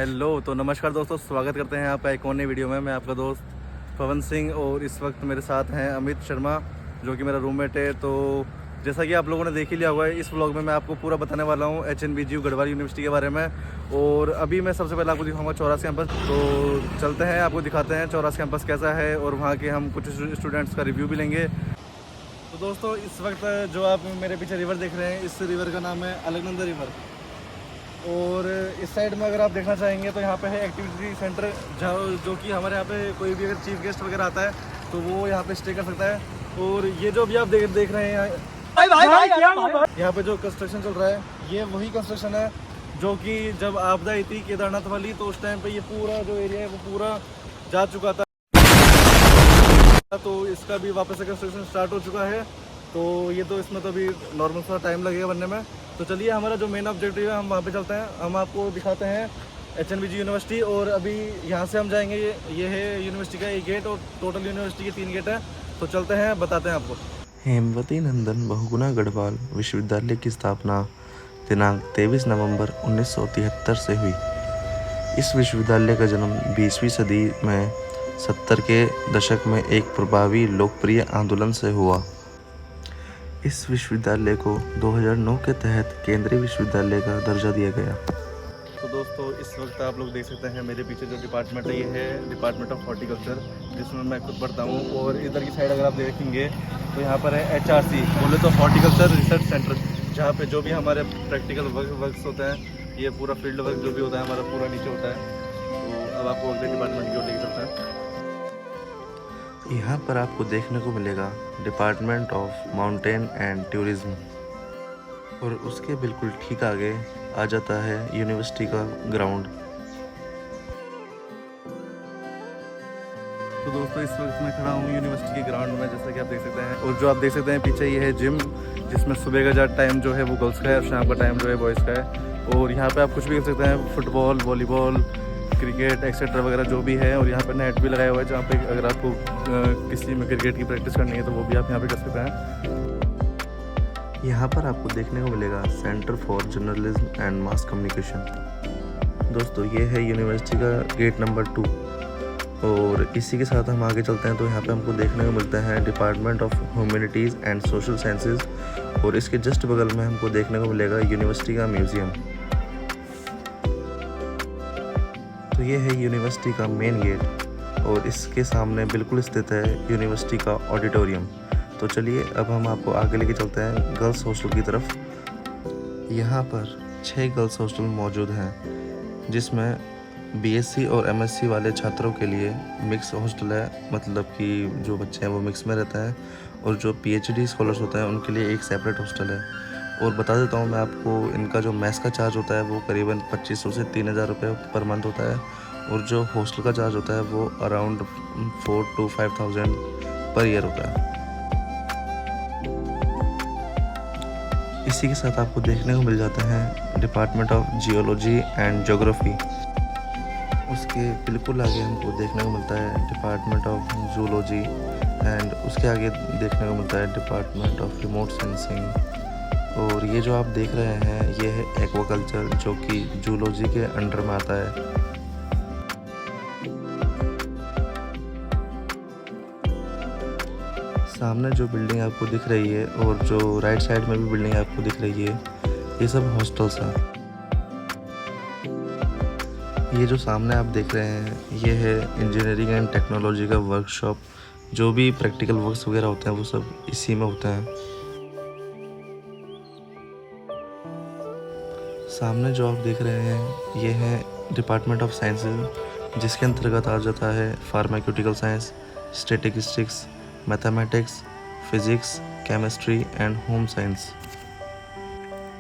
Hello, तो नमस्कार दोस्तों, स्वागत करते हैं आपका एक और नई वीडियो में। मैं आपका दोस्त पवन सिंह और इस वक्त मेरे साथ हैं अमित शर्मा, जो कि मेरा रूममेट है। तो जैसा कि आप लोगों ने देख ही लिया हुआ है, इस व्लॉग में मैं आपको पूरा बताने वाला हूँ HNBGU गढ़वाल यूनिवर्सिटी के बारे में। और अभी मैं सबसे पहले आपको दिखाऊंगा चौरास कैंपस। तो चलते हैं, आपको दिखाते हैं चौरास कैंपस कैसा है और वहाँ के हम कुछ स्टूडेंट्स का रिव्यू भी लेंगे। तो दोस्तों, इस वक्त जो आप मेरे पीछे रिवर देख रहे हैं, इस रिवर का नाम है अलकनंदा रिवर। और इस साइड में अगर आप देखना चाहेंगे तो यहाँ पे है एक्टिविटी सेंटर, जो कि हमारे यहाँ पे कोई भी अगर चीफ गेस्ट वगैरह आता है तो वो यहाँ पे स्टे कर सकता है। और ये जो भी आप देख रहे हैं यहाँ पे जो कंस्ट्रक्शन चल रहा है, ये वही कंस्ट्रक्शन है जो कि जब आपदा आई थी केदारनाथ वाली, तो उस टाइम पे ये पूरा जो एरिया है वो पूरा जा चुका था। तो इसका भी वापस से कंस्ट्रक्शन स्टार्ट हो चुका है। तो ये तो इसमें तो अभी नॉर्मल सा टाइम लगेगा बनने में। तो चलिए, हमारा जो मेन ऑब्जेक्टिव है, हम वहाँ पे चलते हैं। हम आपको दिखाते हैं HNBGU यूनिवर्सिटी। और अभी यहाँ से हम जाएंगे, ये है यूनिवर्सिटी का एक गेट, और टोटल यूनिवर्सिटी के 3 गेट हैं। तो चलते हैं, बताते हैं आपको। हेमवती नंदन बहुगुणा गढ़वाल विश्वविद्यालय की स्थापना दिनांक 23 नवंबर 1973 से हुई। इस विश्वविद्यालय का जन्म 20वीं सदी में 70 के दशक में एक प्रभावी लोकप्रिय आंदोलन से हुआ। इस विश्वविद्यालय को 2009 के तहत केंद्रीय विश्वविद्यालय का दर्जा दिया गया। तो दोस्तों, इस वक्त आप लोग देख सकते हैं मेरे पीछे जो डिपार्टमेंट है, ये है डिपार्टमेंट ऑफ हॉर्टिकल्चर, जिसमें मैं खुद पढ़ता हूँ। और इधर की साइड अगर आप देखेंगे तो यहाँ पर है HRC, बोले तो हॉर्टिकल्चर रिसर्च सेंटर, जहाँ पे जो भी हमारे प्रैक्टिकल वर्क्स होते हैं, ये पूरा फील्ड वर्क जो भी होता है हमारा पूरा नीचे होता है। तो अब आपको अगले डिपार्टमेंट की ओर लेके चलते हैं। यहाँ पर आपको देखने को मिलेगा department of mountain and tourism, और उसके बिल्कुल ठीक आगे आ जाता है यूनिवर्सिटी का ग्राउंड। तो दोस्तों, इस वक्त मैं खड़ा हूँ यूनिवर्सिटी के ग्राउंड में, जैसा कि आप देख सकते हैं। और जो आप देख सकते हैं पीछे, ये है जिम, जिसमें सुबह का टाइम जो है वो गर्ल्स का है और शाम का टाइम जो है बॉयज़ का है। और यहाँ पे आप कुछ भी कर सकते हैं, फुटबॉल, वॉलीबॉल, क्रिकेट एक्सेट्रा वगैरह जो भी है। और यहाँ पे नेट भी लगाया हुआ है, जहाँ पे अगर आपको किसी में क्रिकेट की प्रैक्टिस करनी है तो वो भी आप यहाँ पे कर सकते हैं। यहाँ पर आपको देखने को मिलेगा centre for journalism and mass communication. दोस्तों, ये है यूनिवर्सिटी का गेट नंबर 2। और इसी के साथ हम आगे चलते हैं तो यहाँ पे हमको देखने को मिलता है department of humanities and social sciences. और इसके जस्ट बगल में हमको देखने को मिलेगा यूनिवर्सिटी का म्यूज़ियम। तो ये है यूनिवर्सिटी का मेन गेट, और इसके सामने बिल्कुल स्थित है यूनिवर्सिटी का ऑडिटोरियम। तो चलिए, अब हम आपको आगे लेके चलते हैं गर्ल्स हॉस्टल की तरफ। यहाँ पर 6 गर्ल्स हॉस्टल मौजूद हैं, जिसमें BSc और MSc वाले छात्रों के लिए मिक्स हॉस्टल है, मतलब कि जो बच्चे हैं वो मिक्स में रहते हैं। और जो PhD स्कॉलर्स होते हैं उनके लिए एक सेपरेट हॉस्टल है। और बता देता हूँ मैं आपको, इनका जो मेस का चार्ज होता है वो करीबन 2500 से 3000 रुपये पर मंथ होता है। और जो हॉस्टल का चार्ज होता है वो अराउंड 4 to 5000 पर ईयर होता है। इसी के साथ आपको देखने को मिल जाता है department of geology and geography. उसके बिल्कुल आगे हमको देखने को मिलता है डिपार्टमेंट ऑफ जूलॉजी, एंड उसके आगे देखने को मिलता है डिपार्टमेंट ऑफ रिमोट सेंसिंग। और ये जो आप देख रहे हैं, ये है एक्वाकल्चर, जो कि जूलॉजी के अंडर में आता है। सामने जो बिल्डिंग आपको दिख रही है और जो राइट साइड में भी बिल्डिंग आपको दिख रही है, ये सब हॉस्टल्स हैं। ये जो सामने आप देख रहे हैं, ये है इंजीनियरिंग एंड टेक्नोलॉजी का वर्कशॉप। जो भी प्रैक्टिकल वर्क्स वगैरह होते हैं वो सब इसी में होते हैं। सामने जो आप देख रहे हैं, ये है डिपार्टमेंट ऑफ साइंसेज, जिसके अंतर्गत आ जाता है pharmaceutical science, statistics, mathematics, physics, chemistry and home science.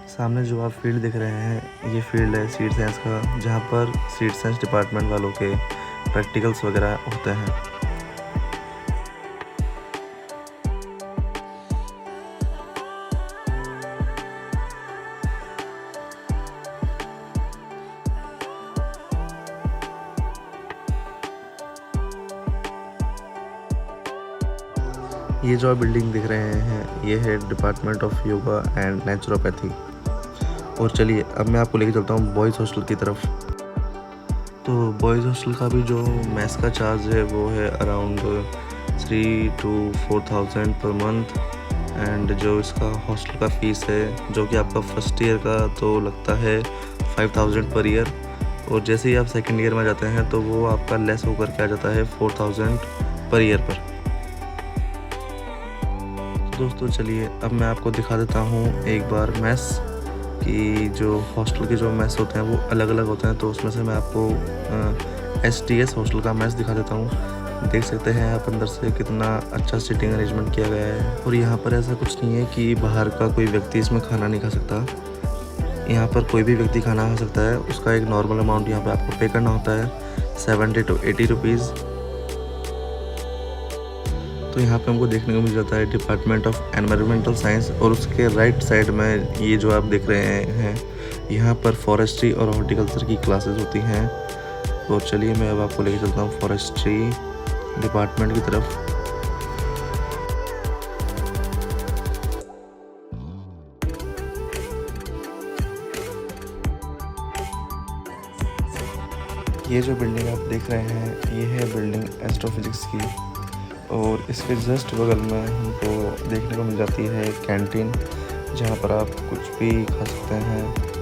सामने जो आप फील्ड देख रहे हैं, ये फील्ड है सीड साइंस का, जहाँ पर सीड साइंस डिपार्टमेंट वालों के प्रैक्टिकल्स वगैरह होते हैं। ये जो आप बिल्डिंग दिख रहे हैं, ये है department of yoga and naturopathy. और चलिए, अब मैं आपको लेके चलता हूँ बॉयज़ हॉस्टल की तरफ। तो बॉयज़ हॉस्टल का भी जो मेस का चार्ज है वो है around 3 to 4,000 per month. And जो इसका हॉस्टल का फ़ीस है जो कि आपका फर्स्ट ईयर का तो लगता है 5,000 पर ईयर, और जैसे ही आप सेकेंड ईयर में जाते हैं तो वो आपका लेस होकर के आ जाता है 4,000 पर ईयर पर। तो दोस्तों चलिए अब मैं आपको दिखा देता हूँ एक बार मेस कि जो हॉस्टल के जो मेस होते हैं वो अलग अलग होते हैं। तो उसमें से मैं आपको STS हॉस्टल का मेस दिखा देता हूँ। देख सकते हैं आप अंदर से कितना अच्छा सीटिंग अरेंजमेंट किया गया है। और यहाँ पर ऐसा कुछ नहीं है कि बाहर का कोई व्यक्ति इसमें खाना नहीं खा सकता। यहाँ पर कोई भी व्यक्ति खाना खा सकता है। उसका एक नॉर्मल अमाउंट यहाँ पर आपको पे करना होता है 70 to 80 रुपीज़। तो यहाँ पे हमको देखने को मिल जाता है डिपार्टमेंट ऑफ एनवायरमेंटल साइंस, और उसके राइट साइड में ये जो आप देख रहे हैं यहाँ पर फॉरेस्ट्री और हॉर्टिकल्चर की क्लासेस होती हैं। तो चलिए मैं अब आपको लेके चलता हूँ फॉरेस्ट्री डिपार्टमेंट की तरफ। ये जो बिल्डिंग आप देख रहे हैं ये है बिल्डिंग एस्ट्रोफिजिक्स की, और इसके जस्ट बगल में हमको देखने को मिल जाती है कैंटीन, जहाँ पर आप कुछ भी खा सकते हैं।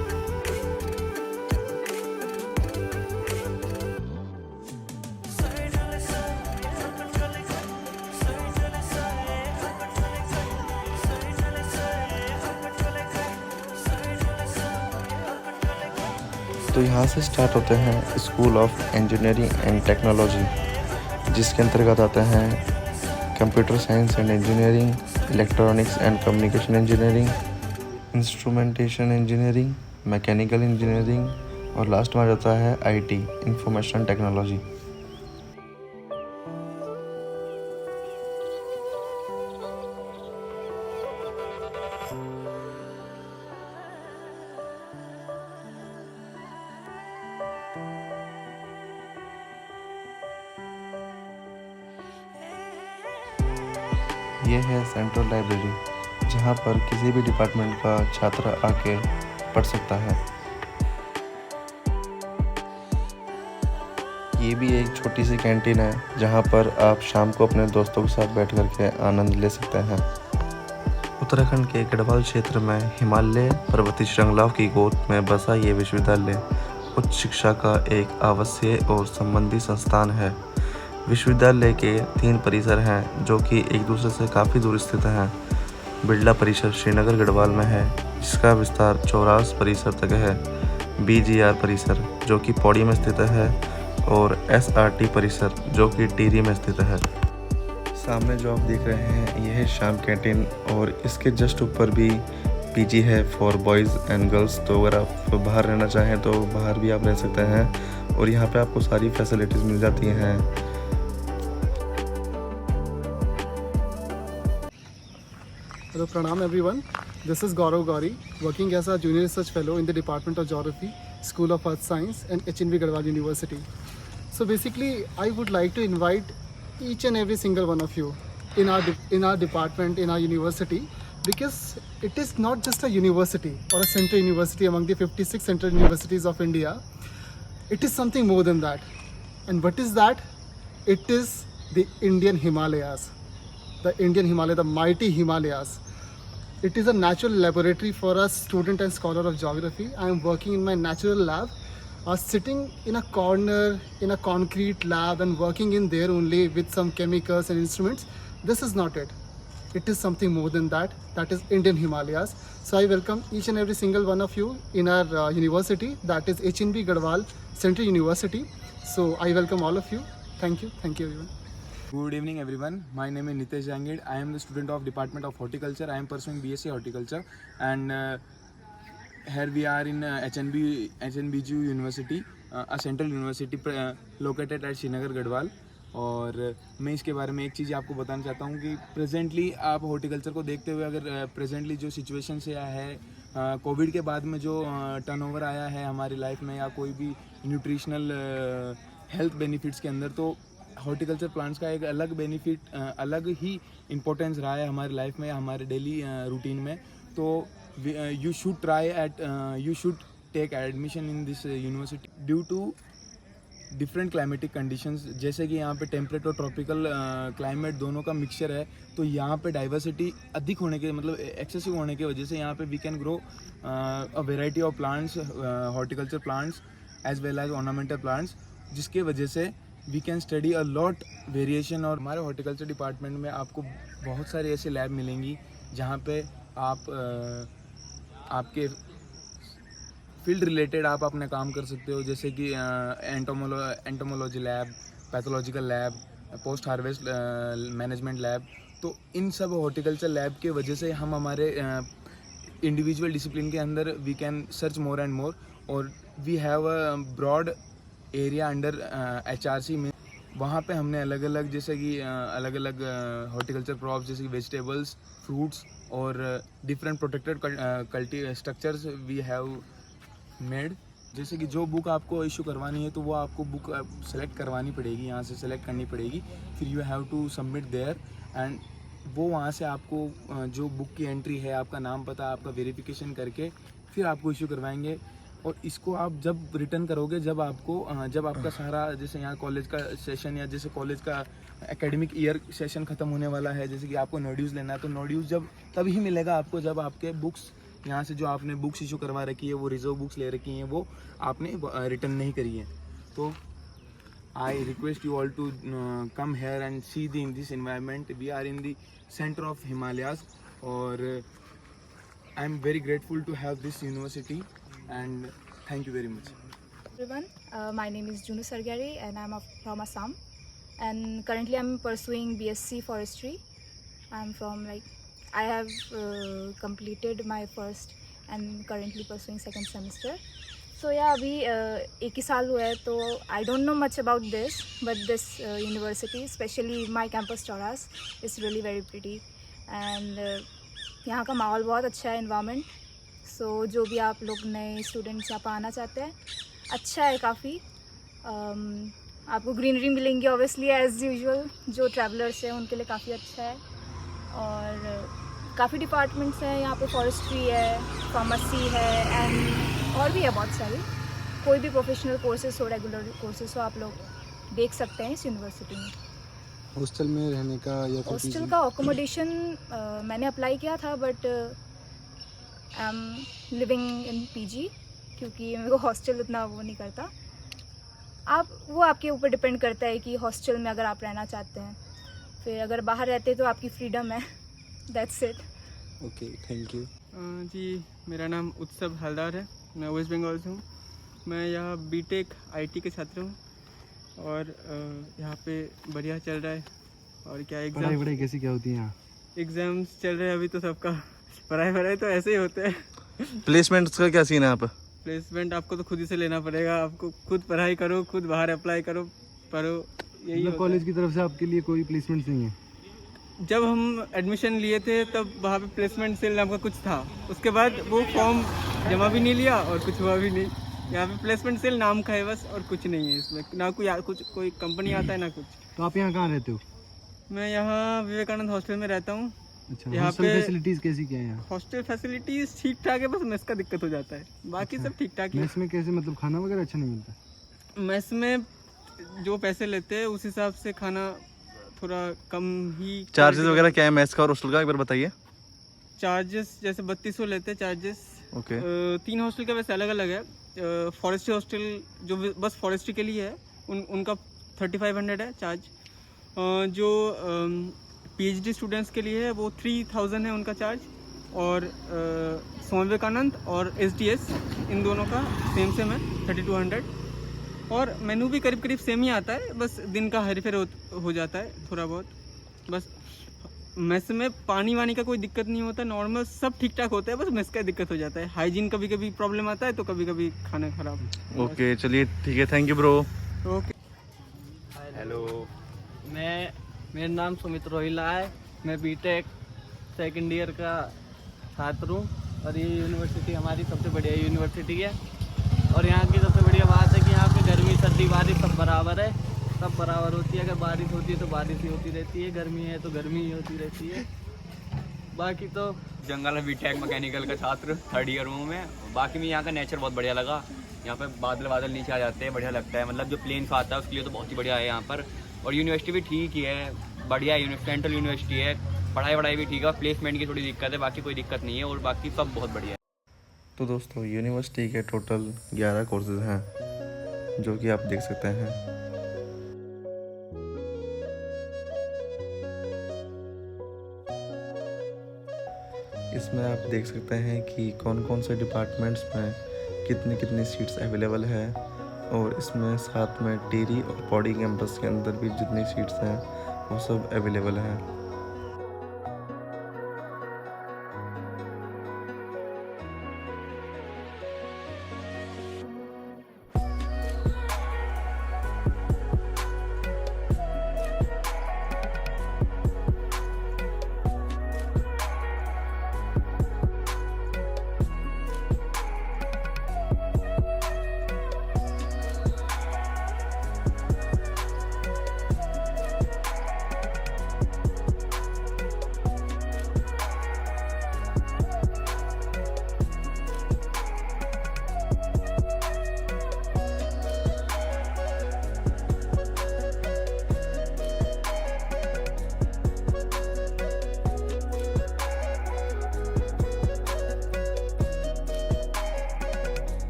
तो यहाँ से स्टार्ट होते हैं school of engineering and technology, जिसके अंतर्गत आते हैं computer science and engineering, electronics and communication engineering, instrumentation engineering, mechanical engineering, और लास्ट में आ जाता है IT इंफॉर्मेशन टेक्नोलॉजी। ये है सेंट्रल लाइब्रेरी, जहाँ पर किसी भी डिपार्टमेंट का छात्र आके पढ़ सकता है। ये भी एक छोटी सी कैंटीन है जहाँ पर आप शाम को अपने दोस्तों के साथ बैठ कर के आनंद ले सकते हैं। उत्तराखंड के गढ़वाल क्षेत्र में हिमालय पर्वतीय श्रृंखलाओं की गोद में बसा ये विश्वविद्यालय उच्च शिक्षा का एक आवश्यक और संबंधी संस्थान है। विश्वविद्यालय के 3 परिसर हैं जो कि एक दूसरे से काफ़ी दूर स्थित हैं। बिरला परिसर श्रीनगर गढ़वाल में है, जिसका विस्तार चौरास परिसर तक है। BGR परिसर जो कि पौड़ी में स्थित है, और SRT परिसर जो कि टिहरी में स्थित है। सामने जो आप देख रहे हैं यह है शाम कैंटीन, और इसके जस्ट ऊपर भी PG है फॉर बॉयज़ एंड गर्ल्स। तो अगर आप बाहर रहना चाहें तो बाहर भी आप रह सकते हैं, और यहाँ पे आपको सारी फैसिलिटीज़ मिल जाती हैं। Hello, pranam everyone. This is Gaurav Gauri, working as a junior research fellow in the Department of Geography, School of Earth Science and HNV Garhwal University. So basically, I would like to invite each and every single one of you in our department, in our university, because it is not just a university or a central university among the 56 central universities of India. It is something more than that. And what is that? It is the Indian Himalayas. The Indian Himalaya, the mighty Himalayas. It is a natural laboratory for a student and scholar of geography. I am working in my natural lab, sitting in a corner in a concrete lab and working in there only with some chemicals and instruments. This is not it. It is something more than that. That is Indian Himalayas. So I welcome each and every single one of you in our university, that is HNB Garhwal Central University. So I welcome all of you. Thank you. Thank you everyone. Good evening everyone. My name is Nitesh Jangid. I am the student of Department of Horticulture. I am pursuing BSc Horticulture, and here we are in HNBGU University, a central university located at Srinagar Garhwal. और मैं इसके बारे में एक चीज़ आपको बताना चाहता हूँ कि प्रेजेंटली आप हॉर्टिकल्चर को देखते हुए अगर प्रेजेंटली जो सिचुएशन से आया है, कोविड के बाद में जो टर्नओवर आया है हमारी लाइफ में या कोई भी न्यूट्रिशनल हेल्थ बेनिफिट्स के अंदर, तो हॉर्टिकल्चर प्लांट्स का एक अलग बेनिफिट, अलग ही इम्पोर्टेंस रहा है हमारी लाइफ में, हमारे डेली रूटीन में। तो you should take admission in this university due to different climatic conditions, जैसे कि यहाँ पे टेम्परेट और ट्रॉपिकल क्लाइमेट दोनों का मिक्सचर है, तो यहाँ पे डाइवर्सिटी अधिक होने के मतलब एक्सेसिव होने की वजह से यहाँ पे we can grow a variety of plants, horticulture plants as well as ornamental plants, जिसके वजह से we can study a lot variation. और हमारे हॉर्टिकल्चर डिपार्टमेंट में आपको बहुत सारे ऐसे लैब मिलेंगी जहाँ पे आप आपके फील्ड रिलेटेड आप अपना काम कर सकते हो, जैसे कि entomology lab, pathological lab, post harvest management lab. तो इन सब हॉर्टिकल्चर लैब के वजह से हम हमारे इंडिविजुअल डिसिप्लिन के अंदर we can search more and more, और we have a broad area under HRC में। वहाँ पे हमने अलग अलग जैसे कि अलग अलग हॉर्टिकल्चर क्रॉप्स जैसे कि वेजिटेबल्स, फ्रूट्स और डिफरेंट प्रोटेक्टेड कल्टी स्ट्रक्चर्स वी हैव मेड। जैसे कि जो बुक आपको इशू करवानी है तो वो आपको बुक सेलेक्ट करवानी पड़ेगी, यहाँ से सेलेक्ट करनी पड़ेगी, फिर you have to submit there and वो वहाँ से आपको जो बुक की एंट्री है, आपका नाम पता, आपका वेरिफिकेशन करके फिर आपको इशू करवाएंगे। और इसको आप जब रिटर्न करोगे, जब आपका सारा जैसे यहाँ कॉलेज का सेशन या जैसे कॉलेज का एकेडमिक ईयर सेशन ख़त्म होने वाला है, जैसे कि आपको नोड्यूज़ लेना है, तो नोड्यूज़ जब तभी मिलेगा आपको जब आपके बुक्स यहाँ से जो आपने बुक्स इशू करवा रखी है, वो रिजर्व बुक्स ले रखी हैं, वो आपने रिटर्न नहीं करी है। तो I request you all to come here and see the in this environment. We are in the centre of Himalayas और I am very grateful to have this university and thank you very much. Everyone, my name is Junu Sargari and I'm from Assam, and currently I'm pursuing BSc Forestry. I'm from I have completed my first and currently pursuing second semester. So yeah, अभी एक ही साल हुआ है, तो I don't know much about this, but this university, especially my campus Chauras, is really very pretty and यहाँ का माहौल बहुत अच्छा है, environment. सो जो भी आप लोग नए स्टूडेंट्स यहाँ पर आना चाहते हैं, अच्छा है काफ़ी। आपको ग्रीनरी मिलेंगी ऑब्वियसली एज़ यूजुअल, जो ट्रैवलर्स हैं उनके लिए काफ़ी अच्छा है। और काफ़ी डिपार्टमेंट्स हैं यहाँ पे, फॉरेस्ट्री है, फार्मेसी है एंड और भी है बहुत सारी। कोई भी प्रोफेशनल कोर्सेज हो, रेगुलर कोर्सेज हो, आप लोग देख सकते हैं इस यूनिवर्सिटी में। हॉस्टल में रहने का या हॉस्टल का अकोमोडेशन मैंने अप्लाई किया था, but I am living in PG क्योंकि मेरे को हॉस्टल उतना वो नहीं करता। वो आपके ऊपर डिपेंड करता है कि हॉस्टल में अगर आप रहना चाहते हैं, फिर अगर बाहर रहते हैं तो आपकी फ्रीडम है। That's it. Okay, thank you. जी, मेरा नाम उत्सव हलदार है, मैं वेस्ट बंगाल से हूँ। मैं यहाँ BTech IT के छात्र हूँ और यहाँ पे बढ़िया चल रहा है। और क्या पढ़ाई कैसी क्या होती है यहाँ? एग्ज़ाम्स चल रहे हैं अभी, तो सबका पढ़ाई तो ऐसे ही होते हैं। प्लेसमेंट्स का क्या सीन है यहाँ पे? प्लेसमेंट आपको तो खुद ही से लेना पड़ेगा, आपको खुद पढ़ाई करो, खुद बाहर अप्लाई करो, पढ़ो, यही कॉलेज की तरफ से आपके लिए कोई प्लेसमेंट नहीं है? जब हम एडमिशन लिए थे तब वहाँ पे प्लेसमेंट सेल नाम का कुछ था, उसके बाद वो फॉर्म जमा भी नहीं लिया और कुछ हुआ भी नहीं। यहाँ पे प्लेसमेंट सेल नाम का है बस, और कुछ नहीं है इसमें, ना कोई कंपनी आता है ना कुछ। तो आप यहाँ कहाँ रहते हो? मैं यहाँ विवेकानंद हॉस्टल में रहता हूँ। अच्छा, यहाँ हॉस्टल पे फैसिलिटीज कैसी क्या है यहाँ? हॉस्टल फैसिलिटीज ठीक ठाक है, बस मेस का दिक्कत हो जाता है, बाकी सब ठीक ठाक है। मेस में कैसे, मतलब खाना वगैरह अच्छा नहीं मिलता? मेस में जो पैसे लेते हैं उस हिसाब से खाना थोड़ा कम ही। चार्जेस वगैरह क्या है मेस का और हॉस्टल का, एक बार बताइए। चार्जेस जैसे 3200 लेते हैं चार्जेस। ओके। 3 हॉस्टल का वैसे अलग अलग है। फॉरेस्ट्री हॉस्टल जो बस फॉरेस्ट्री के लिए है उनका 3500 है चार्ज। जो PhD स्टूडेंट्स के लिए है वो 3000 है उनका चार्ज। और स्वामी विवेकानंद और SDS इन दोनों का सेम है 3200। और मेनू भी करीब करीब सेम ही आता है, बस दिन का हेरफेर हो जाता है थोड़ा बहुत। बस मेस में पानी वानी का कोई दिक्कत नहीं होता, नॉर्मल सब ठीक ठाक होता है, बस मेस का दिक्कत हो जाता है। हाइजीन कभी कभी प्रॉब्लम आता है, तो कभी कभी खाना खराब। ओके, चलिए ठीक है, thank you bro. Okay. Hello, मेरा नाम सुमित रोहिला है। मैं BTech सेकेंड ईयर का छात्र हूँ और ये यूनिवर्सिटी हमारी सबसे बढ़िया यूनिवर्सिटी है। और यहाँ की सबसे बढ़िया बात है कि यहाँ पे गर्मी सर्दी बारिश सब बराबर है, सब बराबर होती है। अगर बारिश होती है तो बारिश ही होती रहती है, गर्मी है तो गर्मी ही होती रहती है। बाकी तो जंगल में BTech मैकेनिकल का छात्र 3rd ईयर हूँ मैं। बाकी में यहाँ का नेचर बहुत बढ़िया लगा। यहाँ पर बादल बादल नीचे आ जाते हैं, बढ़िया लगता है। मतलब जो प्लेन आता है उसके लिए तो बहुत ही बढ़िया है यहाँ पर। और यूनिवर्सिटी भी ठीक ही है, बढ़िया है, सेंट्रल यूनिवर्सिटी है, पढ़ाई भी ठीक है। प्लेसमेंट की थोड़ी दिक्कत है, बाकी कोई दिक्कत नहीं है और बाकी सब बहुत बढ़िया है। तो दोस्तों यूनिवर्सिटी के टोटल 11 कोर्सेज हैं जो कि आप देख सकते हैं। इसमें आप देख सकते हैं कि कौन कौन से डिपार्टमेंट्स में कितनी कितनी सीट्स अवेलेबल है, और इसमें साथ में टिहरी और पौड़ी कैंपस के अंदर भी जितनी सीट्स हैं वो सब अवेलेबल हैं।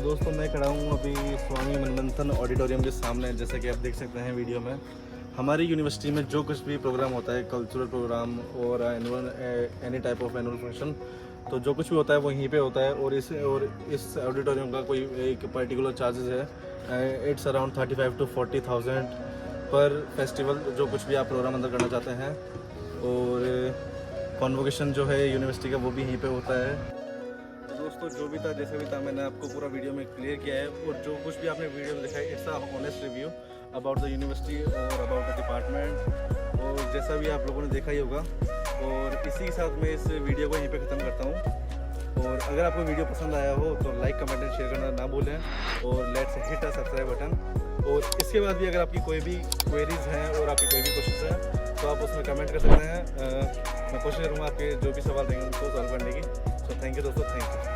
दोस्तों मैं खड़ा हूँ अभी स्वामी मनमंथन ऑडिटोरियम के सामने। जैसे कि आप देख सकते हैं वीडियो में, हमारी यूनिवर्सिटी में जो कुछ भी प्रोग्राम होता है, कल्चरल प्रोग्राम और any type of annual function, तो जो कुछ भी होता है वो यहीं पे होता है। और इस ऑडिटोरियम का कोई एक पर्टिकुलर चार्जेस है, इट्स अराउंड 35 to 40,000 पर फेस्टिवल, जो कुछ भी आप प्रोग्राम अंदर करना चाहते हैं। और कॉन्वोकेशन जो है यूनिवर्सिटी का वो भी यहीं पे होता है। दोस्तों जो भी था जैसे भी था, मैंने आपको पूरा वीडियो में क्लियर किया है। और जो कुछ भी आपने वीडियो में दिखा है, it's a honest review about the university और अबाउट द डिपार्टमेंट, और जैसा भी आप लोगों ने देखा ही होगा। और इसी के साथ मैं इस वीडियो को यहीं पे ख़त्म करता हूँ। और अगर आपको वीडियो पसंद आया हो तो लाइक, कमेंट एंड शेयर करना ना भूलें, और let's hit a subscribe button. और इसके बाद भी अगर आपकी कोई भी क्वेरीज हैं और आपकी कोई भी क्वेश्चन हैं तो आप उसमें कमेंट कर सकते हैं। मैं कोशिश करूँगा आपके जो भी सवाल रहेंगे उनको सॉल्व करने की। सो थैंक यू दोस्तों, थैंक यू।